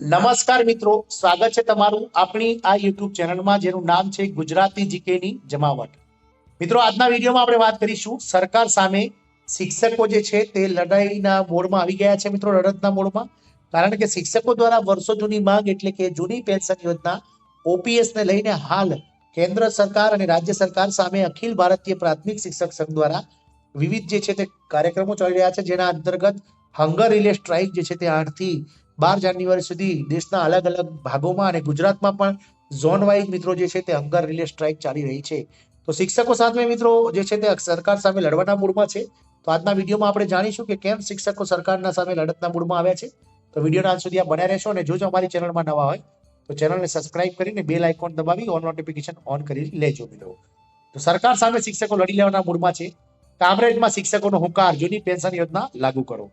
નમસ્કાર મિત્રો, સ્વાગત છે તમારું આપણી આ યુટ્યુબ ચેનલમાં જેનું નામ છે ગુજરાતી જીકેની જમાવટ. મિત્રો, આજના વિડીયોમાં આપણે વાત કરીશું સરકાર સામે શિક્ષકો જે છે તે લડાઈના મોડમાં આવી ગયા છે. મિત્રો, લડતના મોડમાં, કારણ કે શિક્ષકો દ્વારા વર્ષો જૂની માંગ એટલે કે જૂની પેન્શન યોજના ઓપીએસ ને લઈને હાલ કેન્દ્ર સરકાર અને રાજ્ય સરકાર સામે અખિલ ભારતીય પ્રાથમિક શિક્ષક સંઘ દ્વારા વિવિધ જે છે તે કાર્યક્રમો ચાલી રહ્યા છે, જેના અંતર્ગત હંગર રિલે સ્ટ્રાઇક જે છે તે 8 થી 12 જાન્યુઆરી સુધી દેશના અલગ અલગ ભાગોમાં અને ગુજરાતમાં પણ ઝોન વાઇઝ મિત્રો જે છે તે હંગર રિલે સ્ટ્રાઇક ચાલી રહી છે. તો શિક્ષકો સામે મિત્રો જે છે તે સરકાર સામે લડવાના મૂડમાં છે. તો આજના વિડીયોમાં આપણે જાણીશું કે કેમ શિક્ષકો સરકારના સામે લડતના મૂડમાં આવ્યા છે. તો વિડીયોના અંત સુધી બન્યા રહેશો અને જો અમારી ચેનલમાં નવા હોય તો ચેનલને સબસ્ક્રાઇબ કરીને બેલ આઇકોન દબાવી ઓન નોટિફિકેશન ઓન કરી લેજો. મિત્રો, તો સરકાર સામે શિક્ષકો લડી લેવાના મૂડમાં છે. કામરેજમાં શિક્ષકોનો હુંકાર, જૂની પેન્શન યોજના લાગુ કરો.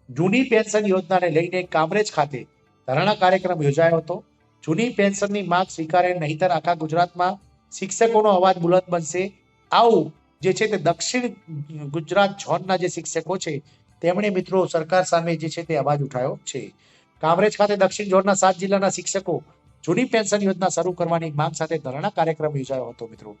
જૂની પેન્શન યોજનાને લઈને કામરેજ ખાતે ધરણા કાર્યક્રમ યોજાયો હતો. જૂની પેન્શનની માંગ સ્વીકારે નહીતર આખા ગુજરાતમાં શિક્ષકોનો અવાજ બુલંદ બનશે. આવું જે છે તે દક્ષિણ ગુજરાત ઝોનના જે શિક્ષકો છે તેમણે મિત્રો સરકાર સામે જે છે તે અવાજ ઉઠાવ્યો છે. કામરેજ ખાતે દક્ષિણ ઝોનના 7 જિલ્લાના શિક્ષકો જૂની પેન્શન યોજના શરૂ કરવાની માંગ સાથે ધરણા કાર્યક્રમ યોજાયો હતો. મિત્રો,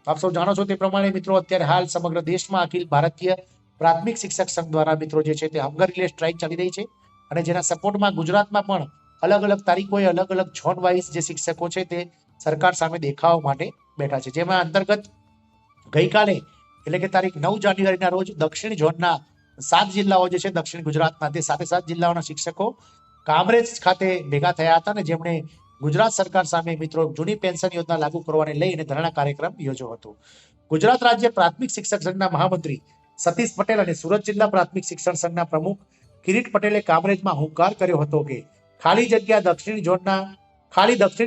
આપ સૌ જાણો છો તે પ્રમાણે મિત્રો અત્યારે હાલ સમગ્ર દેશમાં અખિલ ભારતીય પ્રાથમિક શિક્ષક સંઘ દ્વારા મિત્રો જે છે તે હંગર રિલે સ્ટ્રાઇક ચાલી રહી છે અને જેના સપોર્ટમાં ગુજરાતમાં પણ અલગ અલગ તારીખોએ અલગ અલગ ઝોન વાઇઝ જે શિક્ષકો છે તે સરકાર સામે દેખાવા માટે બેઠા છે. જેમાં અંતર્ગત ગઈકાલે એટલે કે તારીખ 9 જાન્યુઆરીના રોજ દક્ષિણ ઝોનના 7 જિલ્લાઓ જે છે દક્ષિણ ગુજરાતના તે 7 જિલ્લાઓના શિક્ષકો કામરેજ ખાતે ભેગા થયા હતા અને જેમણે ગુજરાત સરકાર સામે મિત્રો જૂની પેન્શન યોજના લાગુ કરવાને લઈને ધરણા કાર્યક્રમ યોજ્યો હતો. ગુજરાત રાજ્ય પ્રાથમિક શિક્ષક સંઘના મહામંત્રી સતીશ પટેલ અને સુરત જિલ્લા પ્રાથમિક શિક્ષણ સંઘના પ્રમુખ કિરીટ પટેલે કામરેજમાં હુંકાર કર્યો હતો કે ખાલી દક્ષિણ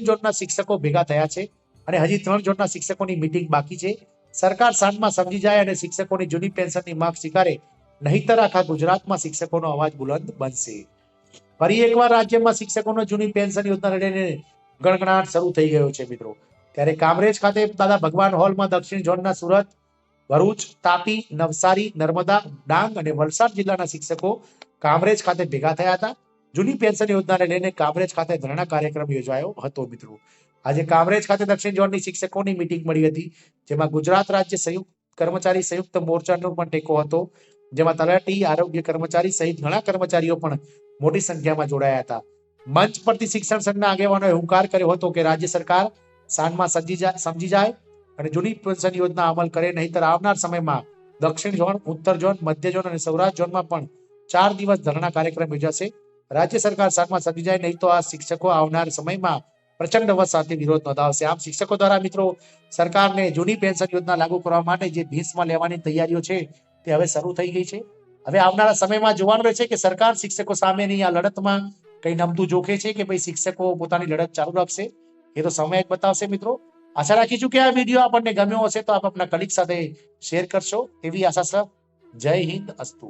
ઝોનના શિક્ષકો ભેગા થયા છે અને હજી 3 ઝોનના શિક્ષકોની મીટિંગ બાકી છે. સરકાર સાંજમાં સમજી જાય અને શિક્ષકોની જૂની પેન્શનની માંગ સ્વીકારે નહીતર આખા ગુજરાતમાં શિક્ષકોનો અવાજ બુલંદ બનશે. ફરી એકવાર રાજ્યમાં શિક્ષકોનો જૂની પેન્શન યોજના લઈને ગણગણાટ શરૂ થઈ ગયો છે. મિત્રો, ત્યારે કામરેજ ખાતે દાદા ભગવાન હોલમાં દક્ષિણ ઝોનના સુરત, ભરૂચ, તાપી, નવસારી, નર્મદા, ડાંગ અને વલસાડ જિલ્લાના શિક્ષકો કામરેજ ખાતે ભેગા થયા હતા. જૂની પેન્શન યોજનાને લઈને કામરેજ ખાતે ધરણા કાર્યક્રમ યોજાયો હતો. મિત્રો, આજે કામરેજ ખાતે દક્ષિણ ઝોનની શિક્ષકોની મીટિંગ મળી હતી, જેમાં ગુજરાત રાજ્ય કર્મચારી સંયુક્ત મોરચાનો પણ ટેકો હતો, જેમાં તલાટી, આરોગ્ય કર્મચારી સહિત ઘણા કર્મચારીઓ પણ મોટી સંખ્યામાં જોડાયા હતા. મંચ પરથી શિક્ષણ સંઘના આગેવાનોએ હુંકાર કર્યો હતો કે રાજ્ય સરકાર સાંજમાં સમજી જાય અને જૂની પેન્શન યોજના અમલ કરે નહીતર આવનાર સમયમાં દક્ષિણ ઝોન, ઉત્તર ઝોન, મધ્ય ઝોન અને સૌરાષ્ટ્ર ઝોનમાં પણ 4 દિવસ ધરણા કાર્યક્રમ યોજાશે. રાજ્ય સરકાર સાંજમાં સમજી જાય નહીં તો આ શિક્ષકો આવનાર સમયમાં પ્રચંડ અવાજ સાથે વિરોધ નોંધાવશે. આમ શિક્ષકો દ્વારા મિત્રો સરકારને જૂની પેન્શન યોજના લાગુ કરવા માટે જે ભીંસમાં લેવાની તૈયારીઓ છે તે હવે શરૂ થઈ ગઈ છે. હવે આવનારા સમયમાં જોવાનું રહેશે કે સરકાર શિક્ષકો સામેની આ લડતમાં કઈ નમતું જોખે છે કે ભાઈ શિક્ષકો પોતાની લડત ચાલુ રાખશે. એ તો સમય જ બતાવશે. મિત્રો, આશા રાખીશું કે આ વિડીયો આપણને ગમ્યો હશે તો આપ આપના કલીગ સાથે શેર કરશો એવી આશા છે. જય હિન્દ, અસ્તુ.